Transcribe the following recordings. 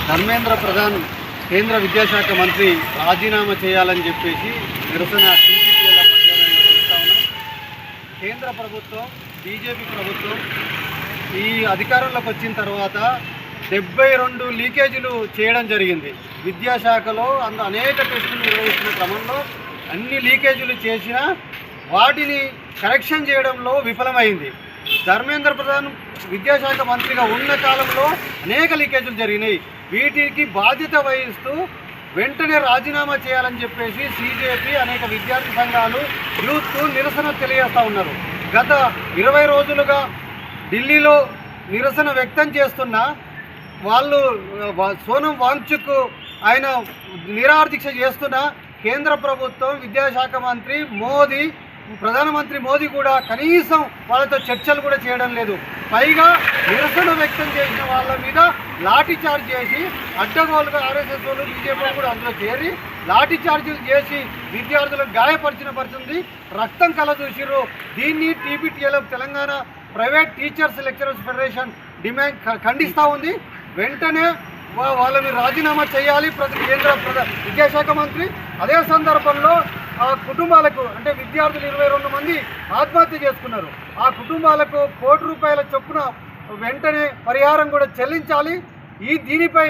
ధర్మేంద్ర ప్రధాన్ కేంద్ర విద్యాశాఖ మంత్రి రాజీనామా చేయాలని చెప్పేసి నిరసన టీపీటీఎల్ పద్యాలను చేస్తూ ఉన్నాం. కేంద్ర ప్రభుత్వం బీజేపీ ప్రభుత్వం ఈ అధికారంలోకి వచ్చిన తర్వాత 72 లీకేజీలు చేయడం జరిగింది. విద్యాశాఖలో అనేక టెస్టులు నిర్వహిస్తున్న క్రమంలో అన్ని లీకేజీలు చేసినా వాటిని కరెక్షన్ చేయడంలో విఫలమైంది. ధర్మేంద్ర ప్రధాన్ విద్యాశాఖ మంత్రిగా ఉన్న కాలంలో అనేక లీకేజీలు జరిగినాయి. వీటికి బాధ్యత వహిస్తూ వెంటనే రాజీనామా చేయాలని చెప్పేసి సీజేపీ అనేక విద్యార్థి సంఘాలు యూత్ నిరసన తెలియజేస్తూ ఉన్నారు. గత 20 రోజులుగా ఢిల్లీలో నిరసన వ్యక్తం చేస్తున్న వాళ్ళు సోనం వాంగ్చుక్ ఆయన నిరాహార దీక్ష చేస్తున్న కేంద్ర ప్రభుత్వం విద్యాశాఖ మంత్రి మోదీ ప్రధానమంత్రి మోదీ కూడా కనీసం వాళ్ళతో చర్చలు కూడా చేయడం లేదు. పైగా నిరసన వ్యక్తం చేసిన వాళ్ళ మీద లాఠీ చార్జ్ చేసి అడ్డగోలుగా ఆర్ఎస్ఎస్ వాళ్ళు బీజేపీ కూడా అందులో చేరి లాఠీ చార్జీలు చేసి విద్యార్థులను గాయపరిచిన పరిస్థితి, రక్తం కలదూసిరు. దీన్ని TPTL Telangana private teachers lecturers federation demand ఖండిస్తూ ఉంది. వెంటనే వాళ్ళని రాజీనామా చేయాలి కేంద్ర విద్యాశాఖ మంత్రి. అదే సందర్భంలో ఆ కుటుంబాలకు అంటే విద్యార్థులు 22 మంది ఆత్మహత్య చేసుకున్నారు. ఆ కుటుంబాలకు ₹1 కోటి చొప్పున వెంటనే పరిహారం కూడా చెల్లించాలి. దీనిపై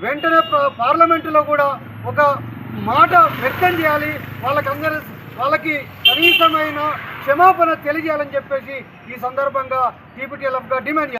వెంటనే పార్లమెంటులో కూడా ఒక మాట వ్యక్తం చేయాలి. వాళ్ళకి కనీసమైన క్షమాపణ తెలియజేయాలని చెప్పేసి ఈ సందర్భంగా టీపీటీఎల్ఎఫ్గా డిమాండ్ చేయాలి.